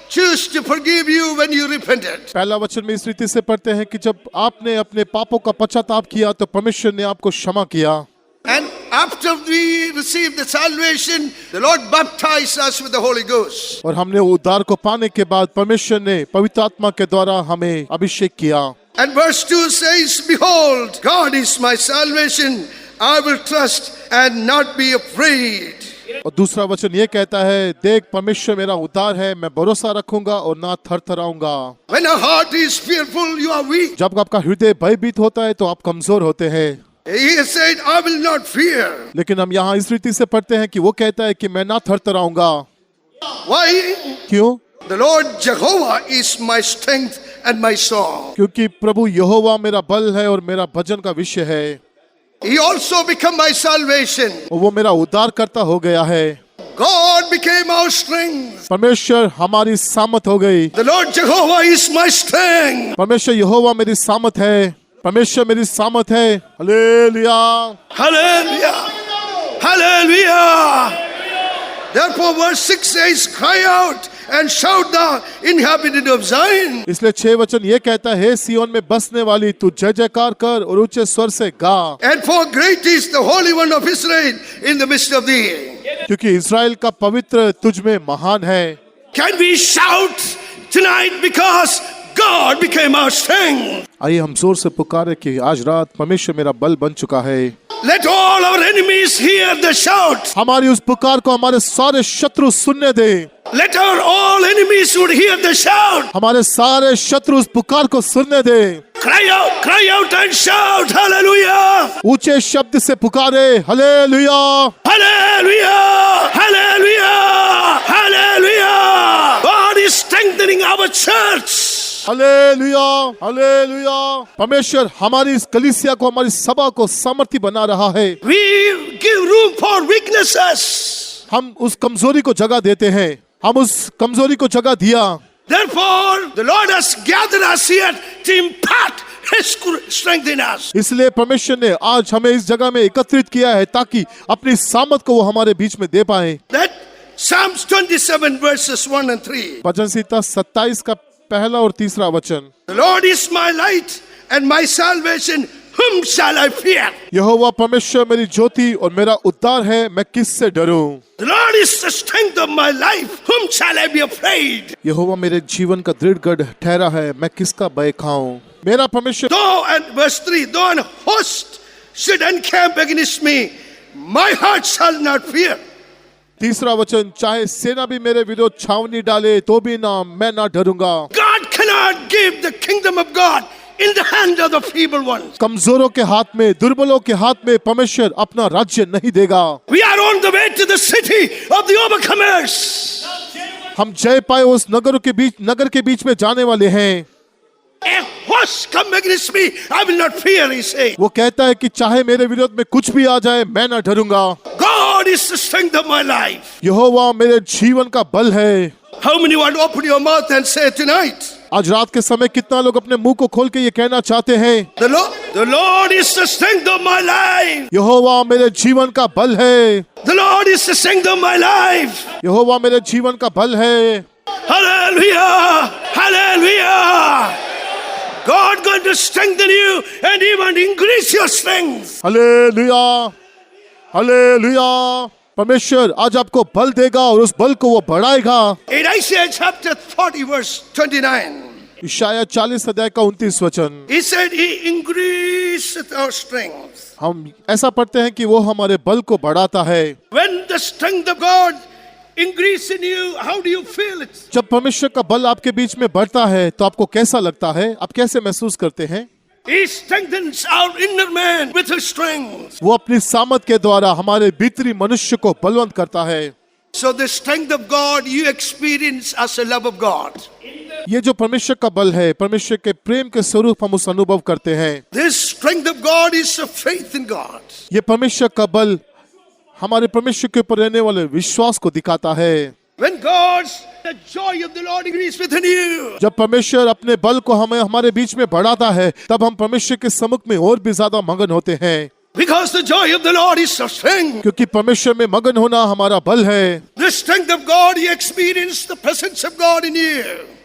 chose to forgive you when you repented. पहला वचन में इस रीति से पढ़ते हैं कि जब आपने अपने पापों का पश्चाताप किया तो परमेश्वर ने आपको क्षमा किया। And after we received the salvation, the Lord baptized us with the Holy Ghost. और हमने उद्धार को पाने के बाद परमेश्वर ने पवित्र आत्मा के द्वारा हमें अभिषेक किया। And verse 2 says, behold, God is my salvation. I will trust and not be afraid. और दूसरा वचन ये कहता है, देख परमेश्वर मेरा उद्धार है, मैं भरोसा रखूंगा और ना थरथराऊंगा। When our heart is fearful, you are weak. जब आपका हृदय भयभीत होता है तो आप कमजोर होते हैं। He has said, I will not fear. लेकिन हम यहाँ इस रीति से पढ़ते हैं कि वो कहता है कि मैं ना थरथराऊंगा। Why? क्यों? The Lord Jehovah is my strength and my song. क्योंकि प्रभु यहोवा मेरा बल है और मेरा भजन का विषय है। He also become my salvation. और वो मेरा उद्धार करता हो गया है। God became our strength. परमेश्वर हमारी सामत हो गई। The Lord Jehovah is my strength. परमेश्वर यहोवा मेरी सामत है। परमेश्वर मेरी सामत है। Hallelujah. Hallelujah. Hallelujah. Therefore verse 6 says, cry out and shout the inhabitant of Zion. इसलिए 6 वचन ये कहता है, सियोन में बसने वाली तू जय जयकार कर और ऊंचे स्वर से गा। And for great is the Holy One of Israel in the midst of thee. क्योंकि इस्राएल का पवित्र तुझ में महान है। Can we shout tonight because God became our strength? आइए हम जोर से पुकारे कि आज रात परमेश्वर मेरा बल बन चुका है। Let all our enemies hear the shout. हमारी उस पुकार को हमारे सारे शत्रु सुनने दे। Let our all enemies would hear the shout. हमारे सारे शत्रु उस पुकार को सुनने दे। Cry out and shout. Hallelujah. ऊंचे शब्द से पुकारे, hallelujah. Hallelujah. Hallelujah. Hallelujah. God is strengthening our church. Hallelujah, hallelujah. परमेश्वर हमारी इस कलीसिया को, हमारी सभा को सामर्थी बना रहा है। We give room for weaknesses. हम उस कमजोरी को जगह देते हैं। हम उस कमजोरी को जगह दिया। Therefore, the Lord has gathered us here to impart His strength in us. इसलिए परमेश्वर ने आज हमें इस जगह में एकत्रित किया है ताकि अपनी सामत को वो हमारे बीच में दे पाए। That Psalms 27 verses 1 and 3. भजन संहिता 27 का पहला और तीसरा वचन। The Lord is my light and my salvation. Whom shall I fear? यहोवा परमेश्वर मेरी ज्योति और मेरा उद्धार है, मैं किससे डरूं? The Lord is the strength of my life. Whom shall I be afraid? यहोवा मेरे जीवन का दृढ़ गढ़ ठहरा है, मैं किसका भय खाऊं? मेरा परमेश्वर। Though, and verse 3, though an host should encamp against me, my heart shall not fear. तीसरा वचन, चाहे सेना भी मेरे विरोध छावनी डाले तो भी ना, मैं ना डरूंगा। God cannot give the kingdom of God in the hand of the feeble ones. कमजोरों के हाथ में, दुर्बलों के हाथ में परमेश्वर अपना राज्य नहीं देगा। We are on the way to the city of the overcomers. हम जय पाए उस नगर के बीच में जाने वाले हैं। A host come against me, I will not fear, he says. वो कहता है कि चाहे मेरे विरोध में कुछ भी आ जाए, मैं ना डरूंगा। God is the strength of my life. यहोवा मेरे जीवन का बल है। How many want to open your mouth and say tonight? आज रात के समय कितना लोग अपने मुंह को खोल के ये कहना चाहते हैं, The Lord is the strength of my life. यहोवा मेरे जीवन का बल है। The Lord is the strength of my life. यहोवा मेरे जीवन का बल है। Hallelujah! Hallelujah! God going to strengthen you and even increase your strength. Hallelujah, hallelujah. परमेश्वर आज आपको बल देगा और उस बल को वो बढ़ाएगा। In Isaiah chapter 40 verse 29, इशाया 40 अध्याय का 29 वचन, he said he increaseth our strength. हम ऐसा पढ़ते हैं कि वो हमारे बल को बढ़ाता है। When the strength of God increase in you, how do you feel it? जब परमेश्वर का बल आपके बीच में बढ़ता है तो आपको कैसा लगता है, आप कैसे महसूस करते हैं? He strengthens our inner man with his strength. वो अपनी सामर्थ के द्वारा हमारे भीतरी मनुष्य को बलवंत करता है। So the strength of God you experience as a love of God. ये जो परमेश्वर का बल है, परमेश्वर के प्रेम के स्वरूप हम उस अनुभव करते हैं। This strength of God is a faith in God. ये परमेश्वर का बल हमारे परमेश्वर के ऊपर रहने वाले विश्वास को दिखाता है। When God's the joy of the Lord increase within you. जब परमेश्वर अपने बल को हमें हमारे बीच में बढ़ाता है, तब हम परमेश्वर के सम्मुख में और भी ज्यादा मगन होते हैं। Because the joy of the Lord is our strength. क्योंकि परमेश्वर में मगन होना हमारा बल है। The strength of God you experience the presence of God in you.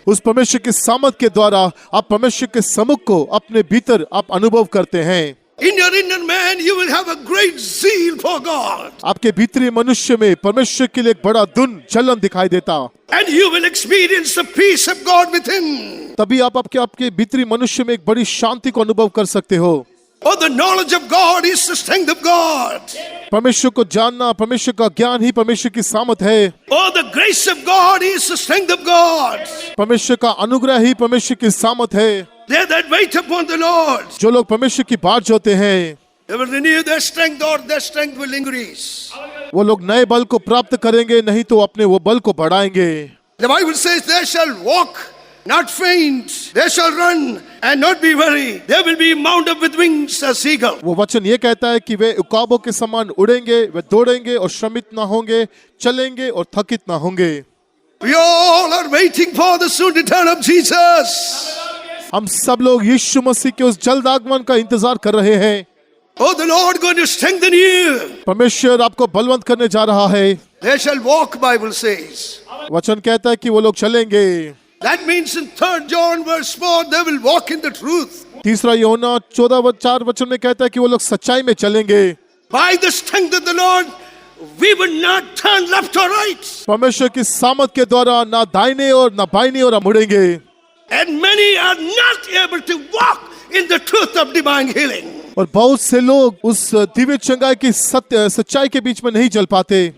उस परमेश्वर के सामर्थ के द्वारा आप परमेश्वर के सम्मुख को अपने भीतर आप अनुभव करते हैं। In your inner man you will have a great zeal for God. आपके भीतरी मनुष्य में परमेश्वर के लिए एक बड़ा दुन जलन दिखाई देता। And you will experience the peace of God within. तभी आप आपके भीतरी मनुष्य में एक बड़ी शांति को अनुभव कर सकते हो। Oh, the knowledge of God is the strength of God. परमेश्वर को जानना, परमेश्वर का ज्ञान ही परमेश्वर की सामर्थ है। Oh, the grace of God is the strength of God. परमेश्वर का अनुग्रह ही परमेश्वर की सामर्थ है। They that wait upon the Lord, जो लोग परमेश्वर की बाट जोते हैं, they will renew their strength, or their strength will increase. वो लोग नए बल को प्राप्त करेंगे, नहीं तो अपने वो बल को बढ़ाएंगे। The Bible says they shall walk, not faint. They shall run and not be weary. They will be mount up with wings as eagle. वो वचन ये कहता है कि वे उकाबों के समान उड़ेंगे, वे दौड़ेंगे और श्रमित ना होंगे, चलेंगे और थकित ना होंगे। We all are waiting for the soon return of Jesus. हम सब लोग यीशु मसीह के उस जल्द आगमन का इंतजार कर रहे हैं। Oh, the Lord going to strengthen you. परमेश्वर आपको बलवंत करने जा रहा है। They shall walk, Bible says. वचन कहता है कि वो लोग चलेंगे। That means in 3 John verse 4, they will walk in the truth. तीसरा यूहन्ना 14:4 वचन में कहता है कि वो लोग सच्चाई में चलेंगे। By the strength of the Lord, we will not turn left or right. परमेश्वर की सामर्थ के द्वारा ना दाहिने और ना बाईं ओर हम मुड़ेंगे। And many are not able to walk in the truth of divine healing. और बहुत से लोग उस दिव्य चंगाई की सच्चाई के बीच में नहीं चल पाते।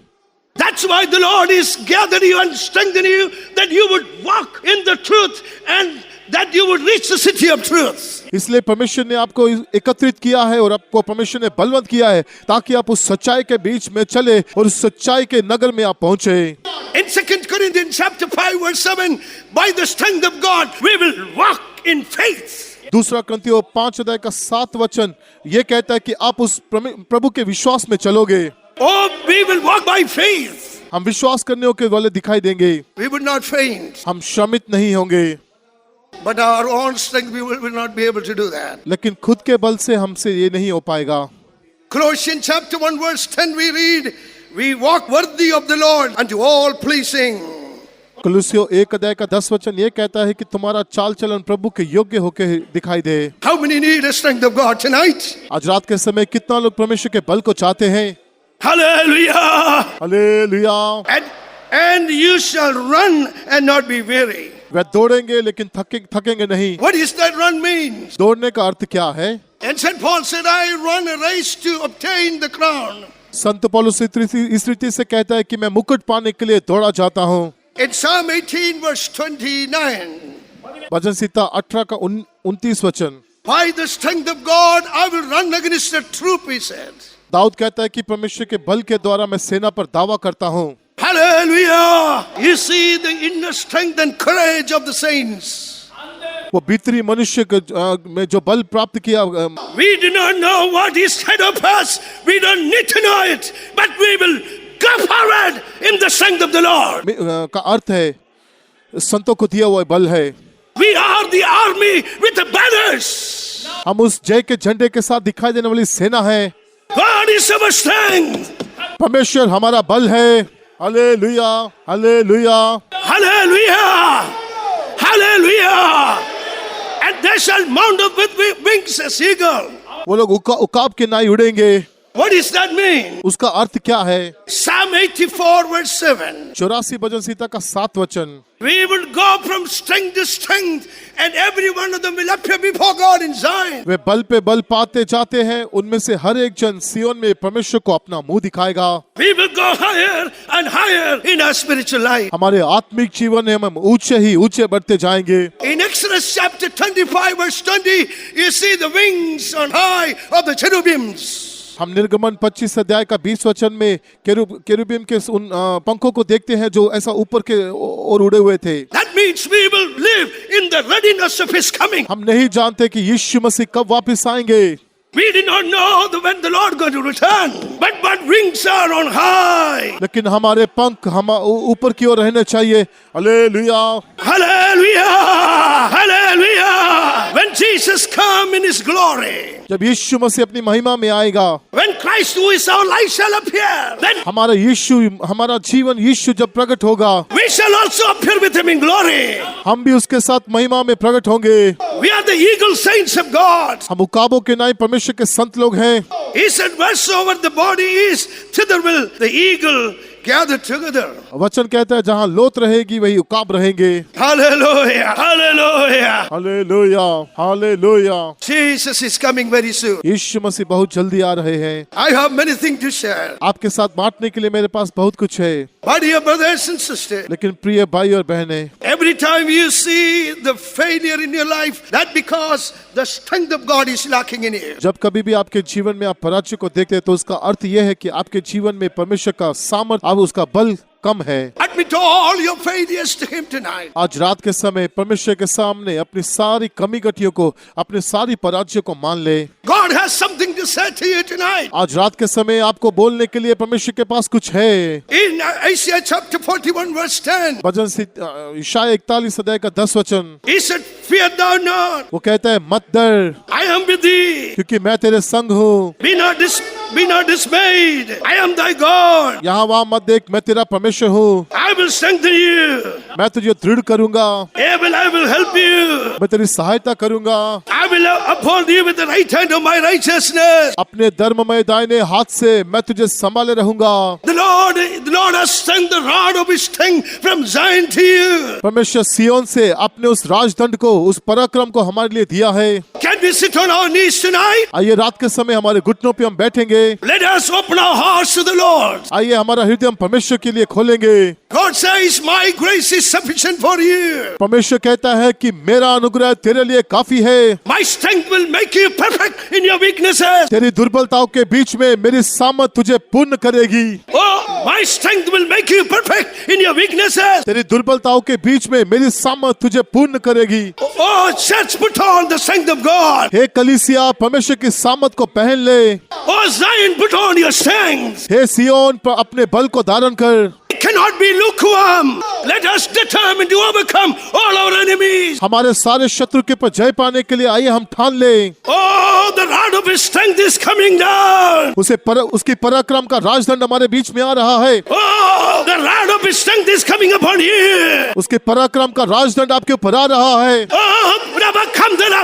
That's why the Lord is gathering you and strengthening you, that you would walk in the truth and that you would reach the city of truth. इसलिए परमेश्वर ने आपको एकत्रित किया है और आपको परमेश्वर ने बलवंत किया है ताकि आप उस सच्चाई के बीच में चले और उस सच्चाई के नगर में आप पहुंचे। In 2 Corinthians chapter 5 verse 7, by the strength of God we will walk in faith. दूसरा कुरिन्थियों 5:7 वचन ये कहता है कि आप उस प्रभु के विश्वास में चलोगे। Oh, we will walk by faith. हम विश्वास करने के वाले दिखाई देंगे। We would not faint. हम श्रमित नहीं होंगे। But our own strength we will not be able to do that. लेकिन खुद के बल से हमसे ये नहीं हो पाएगा। Colossians chapter 1 verse 10 we read, we walk worthy of the Lord unto all pleasing. कुलुस्सियों 1:10 वचन ये कहता है कि तुम्हारा चाल चलन प्रभु के योग्य होके दिखाई दे। How many need the strength of God tonight? आज रात के समय कितना लोग परमेश्वर के बल को चाहते हैं? Hallelujah! Hallelujah. And you shall run and not be weary. वे दौड़ेंगे लेकिन थकेंगे नहीं। What does that run mean? दौड़ने का अर्थ क्या है? And St. Paul said, I run a race to obtain the crown. संत पौलुस इस रीति से कहता है कि मैं मुकुट पाने के लिए दौड़ा जाता हूँ। In Psalm 18 verse 29, भजन संहिता 18 का 29 वचन। by the strength of God I will run against the troop, he said. Dawood कहता है कि परमेश्वर के बल के द्वारा मैं सेना पर दावा करता हूँ। Hallelujah! You see the inner strength and courage of the saints. वो भीतरी मनुष्य में जो बल प्राप्त किया। We do not know what is ahead of us. We don't need to know it, but we will go forward in the strength of the Lord. का अर्थ है संतों को दिया हुआ बल है। We are the army with the banners. हम उस जय के झंडे के साथ दिखाई देने वाली सेना है। God is our strength. परमेश्वर हमारा बल है। Hallelujah, hallelujah, Hallelujah! Hallelujah! And they shall mount up with wings as eagle. वो लोग उकाब के नाई उड़ेंगे। What does that mean? उसका अर्थ क्या है? Psalm 84 verse 7. 84 भजन संहिता का 7 वचन, We will go from strength to strength and every one of them will appear before God in Zion. वे बल पे बल पाते जाते हैं, उनमें से हर एक जन सियोन में परमेश्वर को अपना मुंह दिखाएगा। We will go higher and higher in our spiritual life. हमारे आत्मिक जीवन में हम ऊंचे ही ऊंचे बढ़ते जाएंगे। In Exodus chapter 25 verse 20, you see the wings on high of the cherubims. हम निर्गमन 25 अध्याय का 20 वचन में केरुबिम के उन पंखों को देखते हैं जो ऐसा ऊपर के ओर उड़े हुए थे। That means we will live in the readiness of His coming. हम नहीं जानते कि यीशु मसीह कब वापस आएंगे। We did not know when the Lord going to return, but wings are on high. लेकिन हमारे पंख हम ऊपर की ओर रहने चाहिए। Hallelujah, Hallelujah, hallelujah. When Jesus come in His glory, जब यीशु मसीह अपनी महिमा में आएगा, when Christ who is our life shall appear, then हमारा यीशु, हमारा जीवन यीशु जब प्रकट होगा, we shall also appear with Him in glory. हम भी उसके साथ महिमा में प्रकट होंगे। We are the eagle saints of God. हम उकाबों के नाई परमेश्वर के संत लोग हैं। He said, wheresoever the body is, thither will the eagle gather together. वचन कहता है जहाँ लोथ रहेगी वही उकाब रहेंगे। Hallelujah, hallelujah. Hallelujah, hallelujah. Jesus is coming very soon. यीशु मसीह बहुत जल्दी आ रहे हैं। I have many things to share. आपके साथ बांटने के लिए मेरे पास बहुत कुछ है। My dear brothers and sisters, लेकिन प्रिय भाई और बहनें, every time you see the failure in your life, that because the strength of God is lacking in you. जब कभी भी आपके जीवन में आप पराजय को देखते हैं तो उसका अर्थ यह है कि आपके जीवन में परमेश्वर का सामर्थ्य, अब उसका बल कम है। Admit all your failures to Him tonight. आज रात के समय परमेश्वर के सामने अपनी सारी कमी गतियों को, अपनी सारी पराजय को मान ले। God has something to say to you tonight. आज रात के समय आपको बोलने के लिए परमेश्वर के पास कुछ है। In Isaiah chapter 41 verse 10, भजन यशायाह 41 अध्याय का 10 वचन, He said, fear thou not, वो कहता है मत डर, I am with thee. क्योंकि मैं तेरे संग हूँ। Be not dismayed, I am thy God. यहाँ वहाँ मत देख, मैं तेरा परमेश्वर हूँ। I will strengthen you. मैं तुझे दृढ़ करूंगा। I will help you. मैं तेरी सहायता करूंगा। I will uphold you with the right hand of my righteousness. अपने धर्ममय दाहिने हाथ से मैं तुझे संभाले रहूंगा। The Lord has sent the rod of His strength from Zion to you. परमेश्वर सियोन से अपने उस राजदंड को, उस पराक्रम को हमारे लिए दिया है। Can we sit on our knees tonight? आइए रात के समय हमारे घुटनों पे हम बैठेंगे। Let us open our hearts to the Lord. आइए हमारा हृदय हम परमेश्वर के लिए खोलेंगे। God says, my grace is sufficient for you. परमेश्वर कहता है कि मेरा अनुग्रह तेरे लिए काफी है। My strength will make you perfect in your weaknesses. तेरी दुर्बलताओं के बीच में मेरी सामर्थ तुझे पूर्ण करेगी। Oh, my strength will make you perfect in your weaknesses. तेरी दुर्बलताओं के बीच में मेरी सामर्थ तुझे पूर्ण करेगी। Oh, church, put on the strength of God. हे कलीसिया, परमेश्वर की सामर्थ को पहन ले। Oh, Zion, put on your strength. हे सियोन, पर अपने बल को धारण कर। It cannot be lukewarm. Let us determine to overcome all our enemies. हमारे सारे शत्रु के पर जय पाने के लिए आइए हम ठान लें। Oh, the rod of His strength is coming down. उसकी पराक्रम का राजदंड हमारे बीच में आ रहा है। Oh, the rod of His strength is coming upon you. उसके पराक्रम का राजदंड आपके ऊपर आ रहा है। Oh,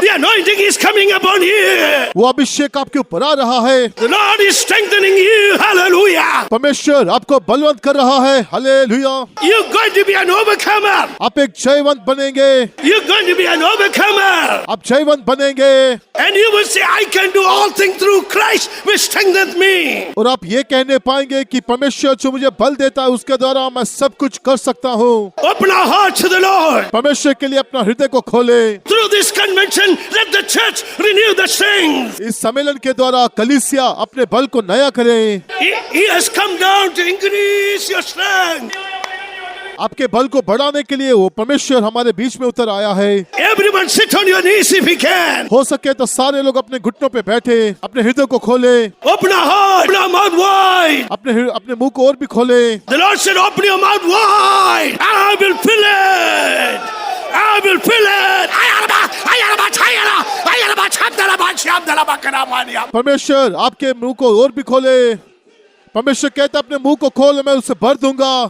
the anointing is coming upon you. वो अभिषेक आपके ऊपर आ रहा है। The Lord is strengthening you. Hallelujah. परमेश्वर आपको बलवंत कर रहा है। Hallelujah. You're going to be an overcomer. आप एक जयवंत बनेंगे। You're going to be an overcomer. आप जयवंत बनेंगे। And you will say, I can do all things through Christ which strengtheneth me. और आप ये कहने पाएंगे कि परमेश्वर जो मुझे बल देता है उसके द्वारा मैं सब कुछ कर सकता हूँ। Open our heart to the Lord. परमेश्वर के लिए अपना हृदय को खोले। Through this convention, let the church renew the strength. इस सम्मेलन के द्वारा कलीसिया अपने बल को नया करे। He has come down to increase your strength. आपके बल को बढ़ाने के लिए वो परमेश्वर हमारे बीच में उतर आया है। Everyone sit on your knees if you can. हो सके तो सारे लोग अपने घुटनों पे बैठे, अपने हृदय को खोले, Open our heart, open our mouth wide. अपने मुंह को और भी खोले। The Lord said, open your mouth wide. I will fill it. I will fill it. परमेश्वर आपके मुंह को और भी खोले। परमेश्वर कहता अपने मुंह को खोल, मैं उसे भर दूंगा।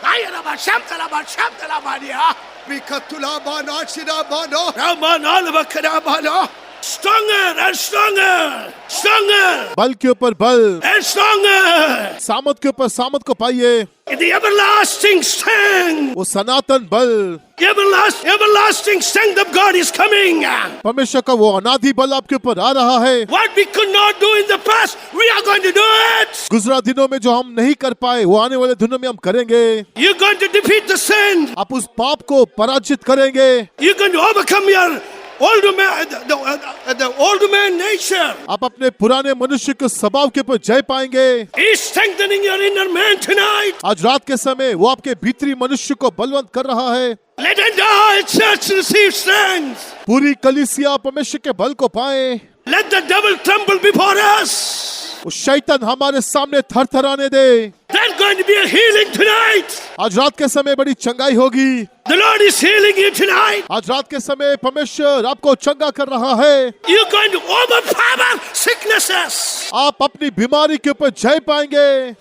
Ayaraba shamtalaba shamtalabania. Bikatulabana shirabana. Ramanalabakadabana. Stronger and stronger. Stronger बल के ऊपर बल, and stronger. सामत के ऊपर सामत को पाइए। In the everlasting strength. वो सनातन बल, Everlasting strength of God is coming. परमेश्वर का वो अनादि बल आपके ऊपर आ रहा है। What we could not do in the past, we are going to do it. गुजरा दिनों में जो हम नहीं कर पाए वो आने वाले दिनों में हम करेंगे। You're going to defeat the sin. आप उस पाप को पराजित करेंगे। You're going to overcome your old man, the old man nature. आप अपने पुराने मनुष्य के स्वभाव के ऊपर जय पाएंगे। He's strengthening your inner man tonight. आज रात के समय वो आपके भीतरी मनुष्य को बलवंत कर रहा है। Let the entire church receive strength. पूरी कलीसिया परमेश्वर के बल को पाए। Let the devil tremble before us. वो शैतान हमारे सामने थरथराने दे। There's going to be a healing tonight. आज रात के समय बड़ी चंगाई होगी। The Lord is healing you tonight. आज रात के समय परमेश्वर आपको चंगा कर रहा है। You're going to overpower sicknesses. आप अपनी बीमारी के ऊपर जय पाएंगे।